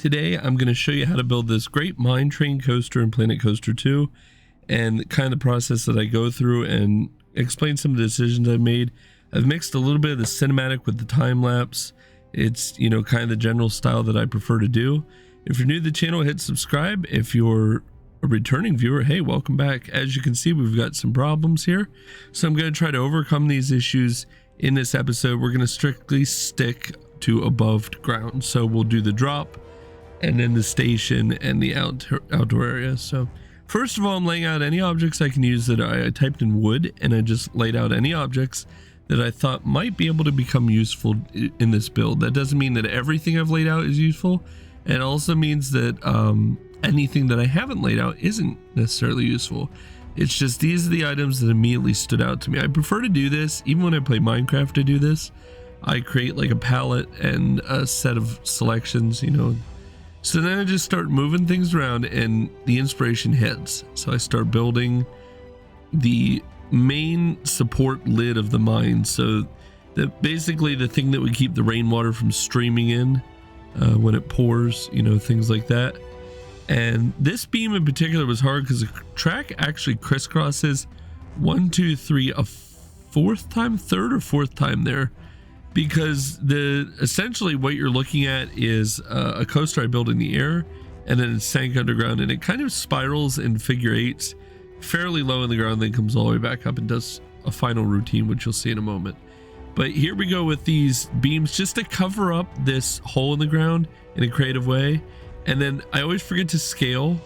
Today I'm going to show you how to build this great mine train coaster in Planet Coaster 2 and kind of the process that I go through and explain some of the decisions I've made. I've mixed a little bit of the cinematic with the time lapse. It's, you know, kind of the general style that I prefer to do. If you're new to the channel, hit subscribe. If you're a returning viewer, hey, welcome back. As you can see, we've got some problems here. So I'm going to try to overcome these issues in this episode. We're going to strictly stick to above ground. So we'll do the drop and then the station and the outdoor area. So first of all, I'm laying out any objects I can use that I typed in wood, and I just laid out any objects that I thought might be able to become useful in this build. That doesn't mean that everything I've laid out is useful. It also means that anything that I haven't laid out isn't necessarily useful. It's just these are the items that immediately stood out to me. I prefer to do this, even when I play Minecraft, to do this. I create like a palette and a set of selections, you know. So then I just start moving things around and the inspiration hits. So I start building the main support lid of the mine. So basically the thing that would keep the rainwater from streaming in when it pours, you know, things like that. And this beam in particular was hard because the track actually crisscrosses a third or fourth time there. Because essentially what you're looking at is a coaster I built in the air and then it sank underground, and it kind of spirals in figure eights fairly low in the ground, then comes all the way back up and does a final routine, which you'll see in a moment. But here we go with these beams just to cover up this hole in the ground in a creative way. And then I always forget to scale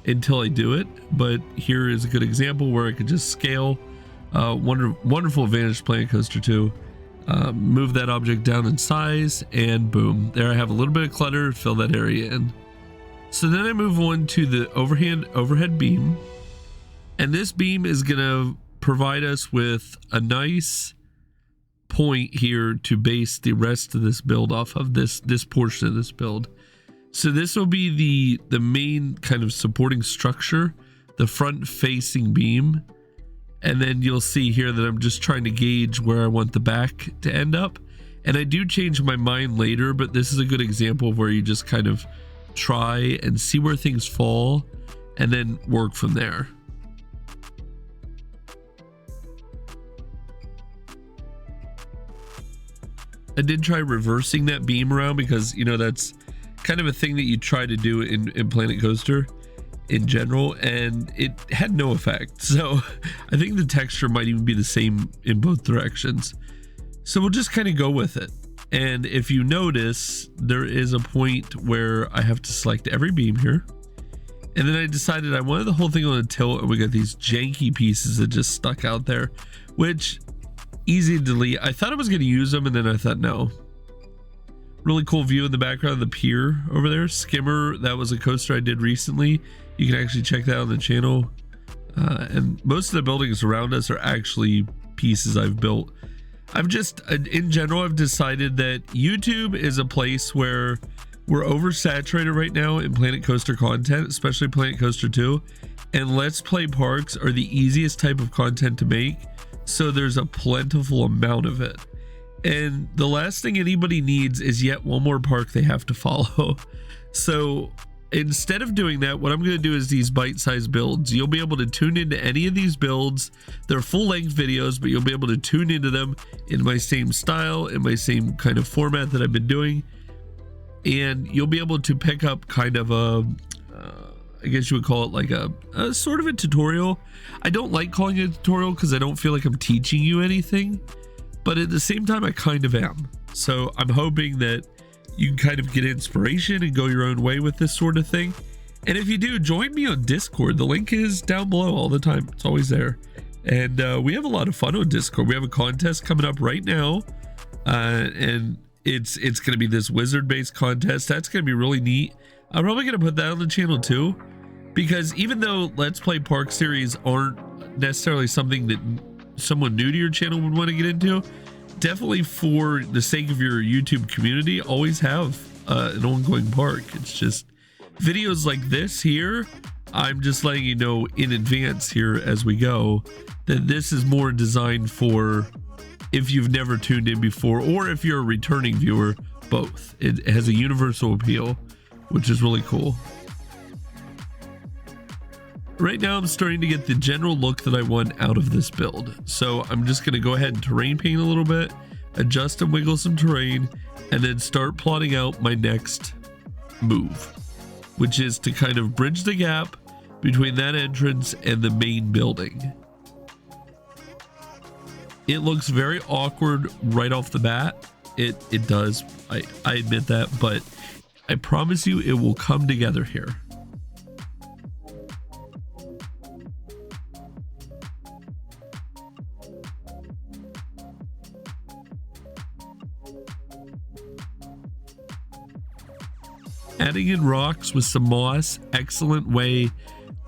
until I do it, but here is a good example where I could just scale. Wonderful advantage Planet Coaster 2. Move that object down in size, and boom, there I have a little bit of clutter, fill that area in. So then I move on to the overhead beam, and this beam is gonna provide us with a nice point here to base the rest of this build off of, this portion of this build. So this will be the main kind of supporting structure, the front facing beam. And then you'll see here that I'm just trying to gauge where I want the back to end up. And I do change my mind later, but this is a good example of where you just kind of try and see where things fall and then work from there. I did try reversing that beam around because, you know, that's kind of a thing that you try to do in Planet Coaster in general, and it had no effect. So I think the texture might even be the same in both directions. So we'll just kind of go with it. And if you notice, there is a point where I have to select every beam here. And then I decided I wanted the whole thing on a tilt, and we got these janky pieces that just stuck out there, which easy to delete. I thought I was going to use them, and then I thought no. Really cool view in the background of the pier over there. Skimmer, that was a coaster I did recently. You can actually check that on the channel. And most of the buildings around us are actually pieces I've built. In general, I've decided that YouTube is a place where we're oversaturated right now in Planet Coaster content, especially Planet Coaster 2. And Let's Play parks are the easiest type of content to make. So there's a plentiful amount of it. And the last thing anybody needs is yet one more park they have to follow. So instead of doing that, what I'm going to do is these bite-sized builds. You'll be able to tune into any of these builds. They're full-length videos, but you'll be able to tune into them in my same style, in my same kind of format that I've been doing. And you'll be able to pick up kind of a, I guess you would call it like a sort of a tutorial. I don't like calling it a tutorial because I don't feel like I'm teaching you anything. But at the same time, I kind of am. So I'm hoping that you can kind of get inspiration and go your own way with this sort of thing. And if you do, join me on Discord. The link is down below all the time. It's always there. And we have a lot of fun on Discord. We have a contest coming up right now. And it's going to be this wizard-based contest. That's going to be really neat. I'm probably going to put that on the channel too. Because even though Let's Play Park series aren't necessarily something that someone new to your channel would want to get into, definitely for the sake of your YouTube community, always have an ongoing park. It's just videos like this here. I'm just letting you know in advance here as we go that this is more designed for if you've never tuned in before, or if you're a returning viewer, both. It has a universal appeal. which is really cool. Right now I'm starting to get the general look that I want out of this build. So I'm just going to go ahead and terrain paint a little bit, adjust and wiggle some terrain, and then start plotting out my next move, which is to kind of bridge the gap between that entrance and the main building. It looks very awkward right off the bat. It does. I admit that, but I promise you it will come together here. Adding in rocks with some moss, excellent way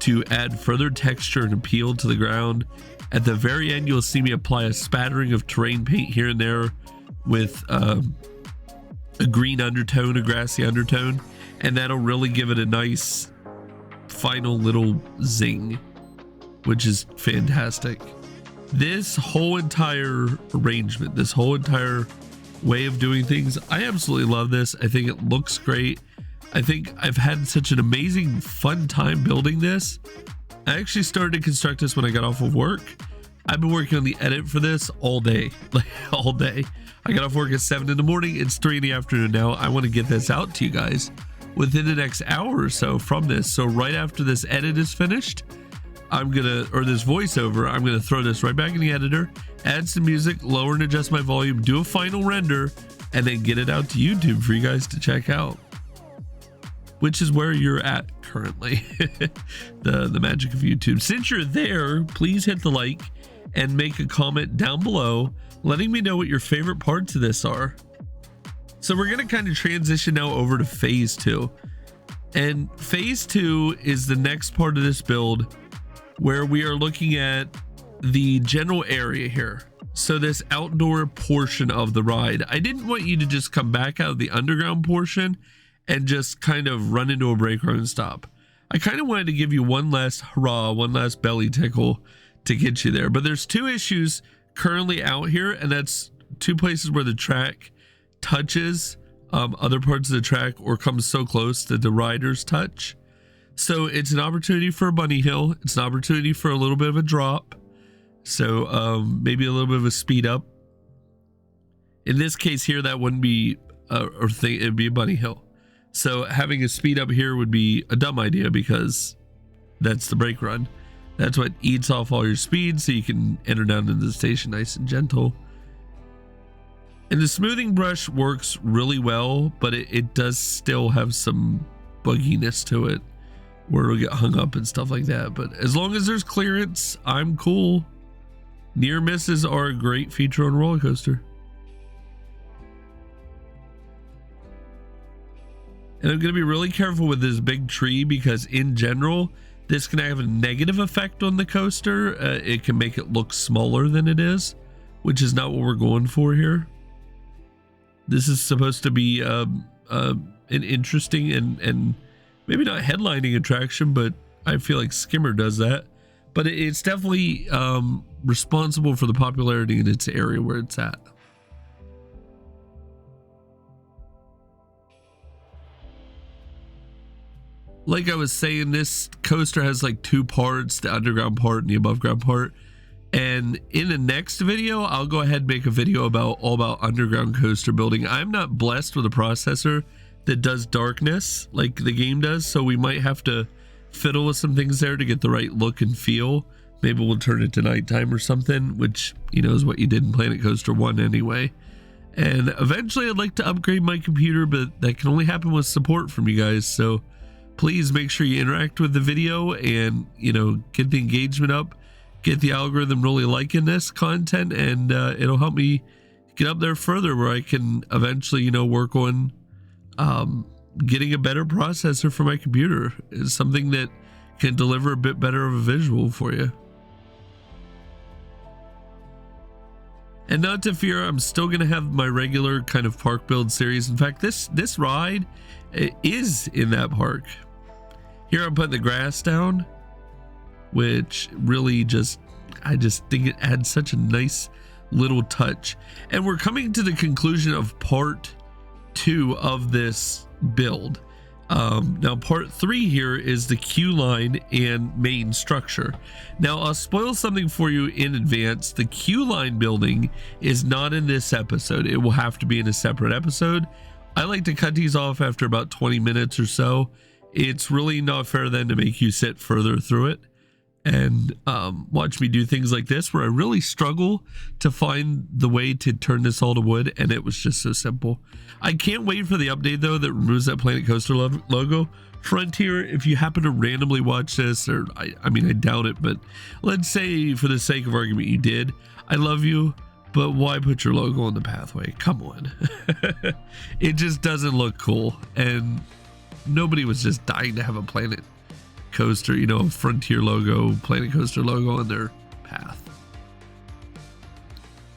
to add further texture and appeal to the ground. At the very end, you'll see me apply a spattering of terrain paint here and there with a green undertone, a grassy undertone, and that'll really give it a nice final little zing, which is fantastic. This whole entire arrangement, this whole entire way of doing things, I absolutely love this. I think it looks great. I think I've had such an amazing fun time building this. I actually started to construct this when I got off of work. I've been working on the edit for this all day, like all day. I got off work at 7 in the morning. It's 3 in the afternoon now. I want to get this out to you guys within the next hour or so from this. So right after this edit is finished, this voiceover, I'm gonna throw this right back in the editor, add some music, lower and adjust my volume, do a final render, and then get it out to YouTube for you guys to check out, which is where you're at currently. the magic of YouTube. Since you're there, please hit the like and make a comment down below letting me know what your favorite parts of this are. So we're gonna kind of transition now over to phase 2, and phase 2 is the next part of this build where we are looking at the general area here. So this outdoor portion of the ride, I didn't want you to just come back out of the underground portion and just kind of run into a break run and stop. I kind of wanted to give you one last hurrah, one last belly tickle to get you there. But there's two issues currently out here, and that's two places where the track touches other parts of the track or comes so close that the riders touch. So it's an opportunity for a bunny hill. It's an opportunity for a little bit of a drop. So maybe a little bit of a speed up. In this case here, that wouldn't be it'd be a bunny hill. So having a speed up here would be a dumb idea because that's the brake run. That's what eats off all your speed, so you can enter down into the station nice and gentle. And the smoothing brush works really well, but it does still have some bugginess to it where it'll get hung up and stuff like that. But as long as there's clearance, I'm cool. Near misses are a great feature on a roller coaster. And I'm going to be really careful with this big tree because in general, this can have a negative effect on the coaster. It can make it look smaller than it is, which is not what we're going for here. This is supposed to be an interesting and maybe not headlining attraction, but I feel like Skimmer does that. But it's definitely responsible for the popularity in its area where it's at. Like I was saying, this coaster has like two parts, the underground part and the above ground part. And in the next video, I'll go ahead and make a video all about underground coaster building. I'm not blessed with a processor that does darkness like the game does, so we might have to fiddle with some things there to get the right look and feel. Maybe we'll turn it to nighttime or something, which, you know, is what you did in Planet Coaster 1 anyway. And eventually I'd like to upgrade my computer, but that can only happen with support from you guys. So please make sure you interact with the video and, you know, get the engagement up, get the algorithm really liking this content, and it'll help me get up there further where I can eventually, you know, work on getting a better processor for my computer. It's something that can deliver a bit better of a visual for you. And not to fear, I'm still going to have my regular kind of park build series. In fact, this ride is in that park. Here I'm putting the grass down, which really I just think it adds such a nice little touch. And we're coming to the conclusion of part 2 of this build. Now part 3 here is the queue line and main structure. Now I'll spoil something for you in advance. The queue line building is not in this episode. It will have to be in a separate episode. I like to cut these off after about 20 minutes or so. It's really not fair then to make you sit further through it and watch me do things like this where I really struggle to find the way to turn this all to wood, and it was just so simple. I can't wait for the update though that removes that Planet Coaster logo. Frontier, if you happen to randomly watch this, or I mean I doubt it, but let's say for the sake of argument you did, I love you, but why put your logo on the pathway? Come on. It just doesn't look cool, and nobody was just dying to have a Planet Coaster, you know, Frontier logo, Planet Coaster logo on their path.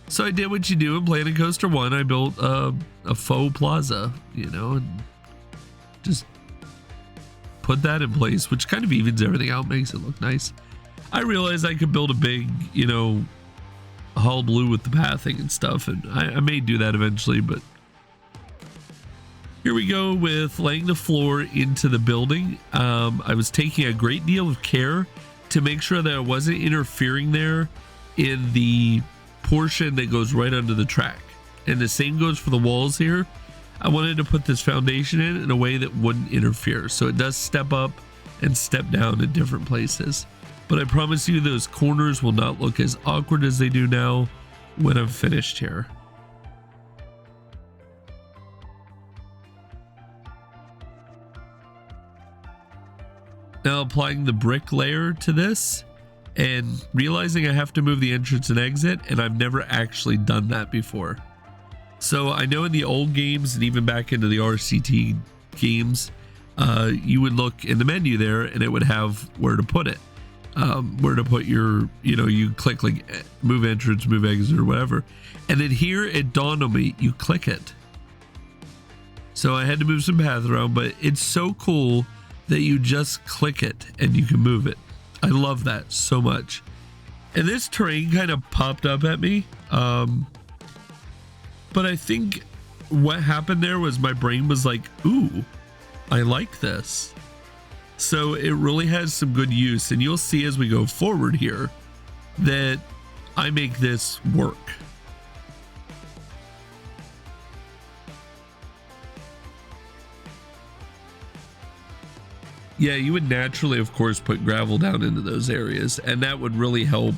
So I did what you do in Planet Coaster 1. I built a faux plaza, you know, and just put that in place, which kind of evens everything out, makes it look nice. I realized I could build a big, you know, hull blue with the pathing and stuff, and I may do that eventually, but here we go with laying the floor into the building. I was taking a great deal of care to make sure that I wasn't interfering there in the portion that goes right under the track. And the same goes for the walls here. I wanted to put this foundation in a way that wouldn't interfere. So it does step up and step down in different places. But I promise you those corners will not look as awkward as they do now when I'm finished here. Now applying the brick layer to this and realizing I have to move the entrance and exit, and I've never actually done that before. So I know in the old games and even back into the RCT games, you would look in the menu there and it would have where to put it, where to put your, you know, you click like move entrance, move exit or whatever. And then here it dawned on me, you click it. So I had to move some path around, but it's so cool that you just click it and you can move it. I love that so much. And this terrain kind of popped up at me. But I think what happened there was my brain was like, ooh, I like this. So it really has some good use. And you'll see as we go forward here that I make this work. Yeah, you would naturally, of course, put gravel down into those areas, and that would really help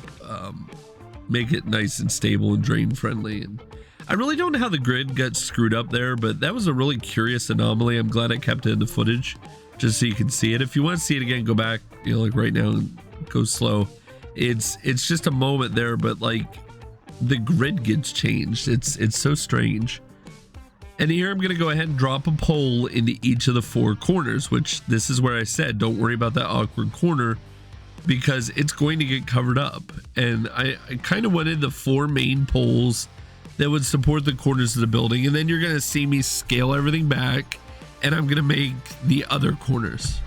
make it nice and stable and drain friendly. And I really don't know how the grid got screwed up there, but that was a really curious anomaly. I'm glad I kept it in the footage just so you can see it. If you want to see it again, go back, you know, like right now and go slow. It's just a moment there, but like the grid gets changed. It's so strange. And here I'm going to go ahead and drop a pole into each of the 4 corners, which this is where I said, don't worry about that awkward corner because it's going to get covered up. And I kind of wanted the 4 main poles that would support the corners of the building. And then you're going to see me scale everything back and I'm going to make the other corners.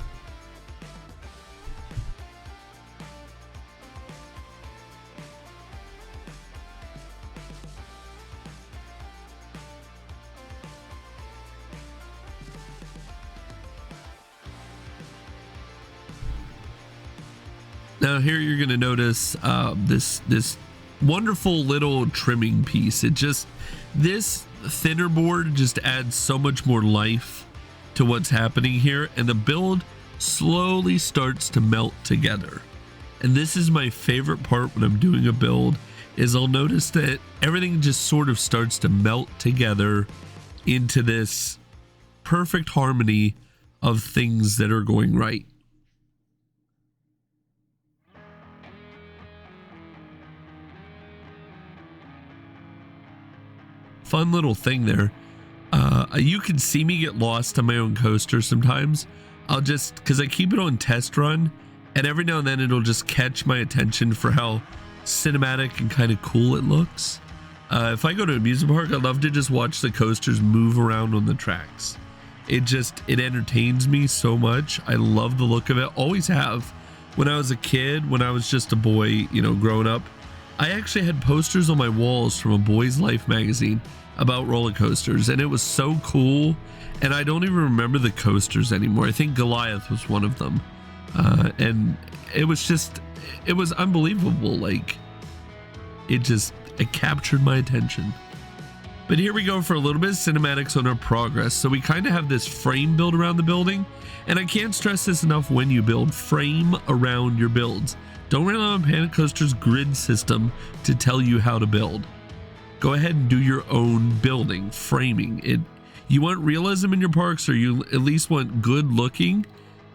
Now here you're going to notice this wonderful little trimming piece. This thinner board just adds so much more life to what's happening here, and the build slowly starts to melt together. And this is my favorite part when I'm doing a build, is I'll notice that everything just sort of starts to melt together into this perfect harmony of things that are going right. Fun little thing there. You can see me get lost on my own coaster sometimes. I'll just, because I keep it on test run, and every now and then it'll just catch my attention for how cinematic and kind of cool it looks. If I go to an amusement park, I love to just watch the coasters move around on the tracks. It entertains me so much. I love the look of it. Always have. When I was a kid, when I was just a boy, you know, growing up, I actually had posters on my walls from a Boy's Life magazine about roller coasters, and it was so cool. And I don't even remember the coasters anymore. I think Goliath was one of them, and it was unbelievable. Like, it captured my attention. But here we go for a little bit of cinematics on our progress. So we kind of have this frame build around the building, and I can't stress this enough: when you build, frame around your builds. Don't rely on Planet Coaster's grid system to tell you how to build. Go ahead and do your own building, framing it. You want realism in your parks, or you at least want good looking,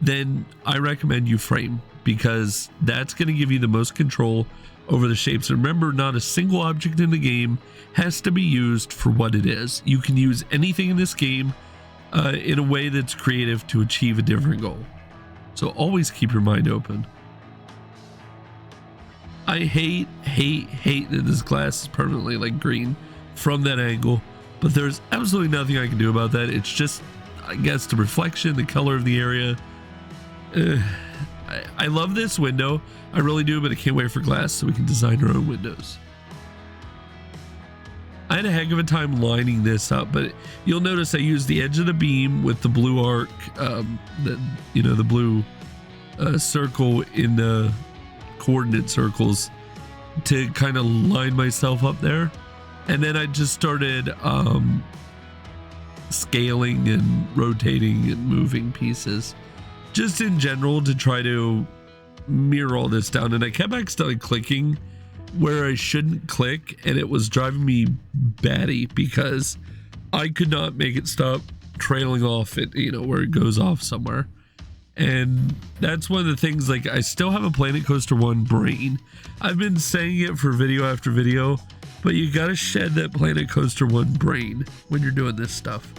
then I recommend you frame, because that's going to give you the most control over the shapes. Remember, not a single object in the game has to be used for what it is. You can use anything in this game in a way that's creative to achieve a different goal. So always keep your mind open. I hate that this glass is permanently like green from that angle, but there's absolutely nothing I can do about that. It's just, I guess, the reflection, the color of the area. I love this window, I really do, but I can't wait for glass so we can design our own windows. I had a heck of a time lining this up, but you'll notice I used the edge of the beam with the blue arc, the blue circle in the coordinate circles to kind of line myself up there. And then I just started scaling and rotating and moving pieces just in general to try to mirror all this down. And I kept accidentally clicking where I shouldn't click, and it was driving me batty because I could not make it stop trailing off it, where it goes off somewhere. And that's one of the things, like, I still have a Planet Coaster 1 brain. I've been saying it for video after video, but you gotta shed that Planet Coaster 1 brain when you're doing this stuff.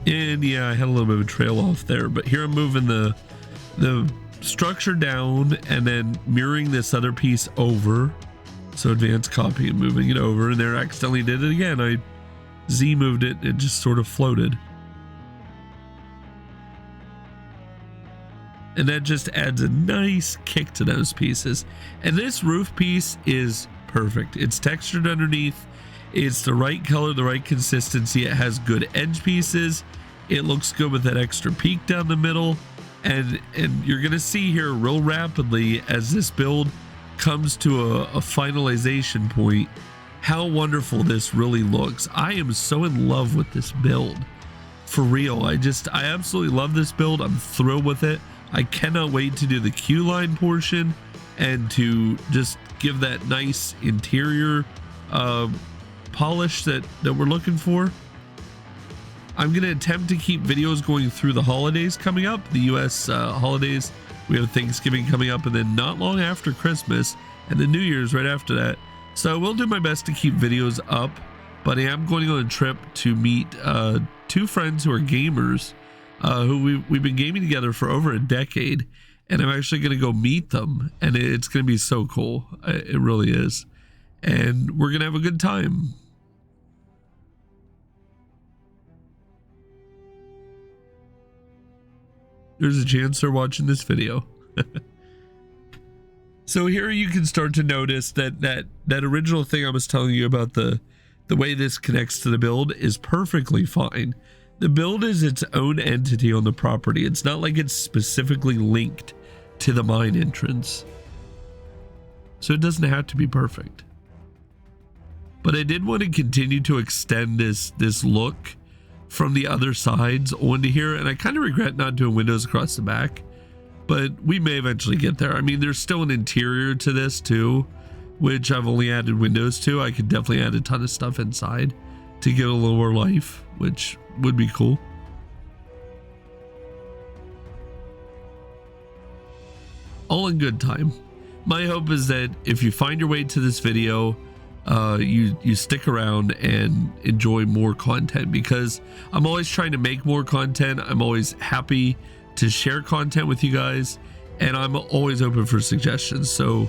And yeah, I had a little bit of a trail off there, but here I'm moving the structure down and then mirroring this other piece over. So advanced copy and moving it over, and there I accidentally did it again. I Z moved it, it just sort of floated. And that just adds a nice kick to those pieces. And this roof piece is perfect. It's textured underneath. It's the right color, the right consistency. It has good edge pieces. It looks good with that extra peak down the middle. And you're gonna see here real rapidly as this build comes to a finalization point how wonderful this really looks. I am so in love with this build, for real. I absolutely love this build. I'm thrilled with it. I cannot wait to do the queue line portion and to just give that nice interior polish that we're looking for. I'm going to attempt to keep videos going through the holidays coming up, the US holidays. We have Thanksgiving coming up, and then not long after Christmas, and the New Year's right after that. So I will do my best to keep videos up, but I am going on a trip to meet two friends who are gamers, who we've been gaming together for over a decade, and I'm actually going to go meet them, and it's going to be so cool. It really is. And we're going to have a good time. There's a chance they're watching this video. So here you can start to notice that original thing I was telling you about, the way this connects to the build is perfectly fine. The build is its own entity on the property. It's not like it's specifically linked to the mine entrance. So it doesn't have to be perfect. But I did want to continue to extend this look from the other sides onto here, and I kind of regret not doing windows across the back, but we may eventually get there. I mean, there's still an interior to this too, which I've only added windows to. I could definitely add a ton of stuff inside to give it a little more life, which would be cool. All in good time. My hope is that if you find your way to this video, you stick around and enjoy more content, because I'm always trying to make more content. I'm always happy to share content with you guys, and I'm always open for suggestions. So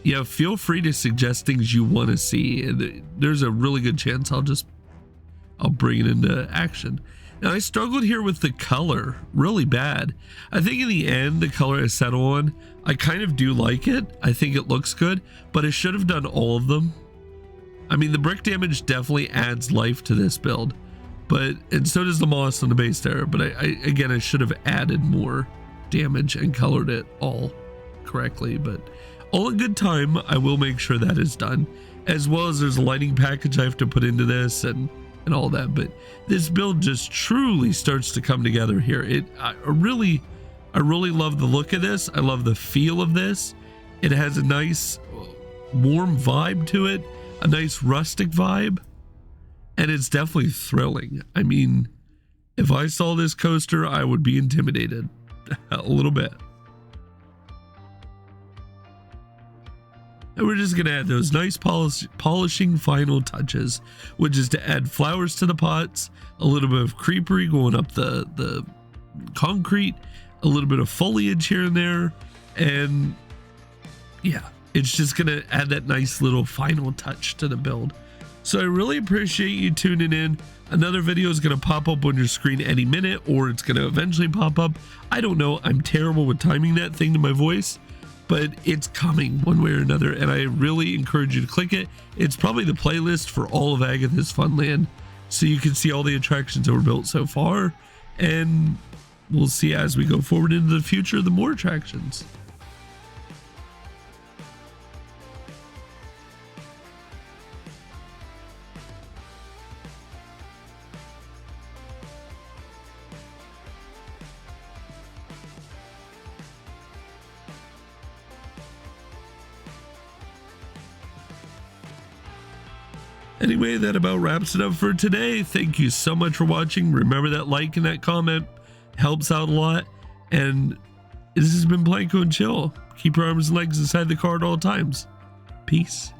yeah, feel free to suggest things you want to see, and there's a really good chance I'll bring it into action. Now I struggled here with the color really bad. I think in the end, the color I settle on, I kind of do like it. I think it looks good, but I should have done all of them. I mean, the brick damage definitely adds life to this build, and so does the moss on the base there. But again, I should have added more damage and colored it all correctly, but all in good time. I will make sure that is done, as well as there's a lighting package I have to put into this and all that. But this build just truly starts to come together here. I really love the look of this. I love the feel of this. It has a nice warm vibe to it, a nice rustic vibe, and it's definitely thrilling. I mean, if I saw this coaster, I would be intimidated a little bit. And we're just gonna add those nice polishing final touches, which is to add flowers to the pots, a little bit of creepery going up the concrete, a little bit of foliage here and there, and yeah, it's just gonna add that nice little final touch to the build. So I really appreciate you tuning in. Another video is gonna pop up on your screen any minute, or it's gonna eventually pop up. I don't know, I'm terrible with timing that thing to my voice, but it's coming one way or another, and I really encourage you to click it. It's probably the playlist for all of Agatha's Funland, so you can see all the attractions that were built so far, and we'll see as we go forward into the future the more attractions. Anyway, that about wraps it up for today. Thank you so much for watching. Remember that like and that comment helps out a lot. And this has been Planco and Chill. Keep your arms and legs inside the car at all times. Peace.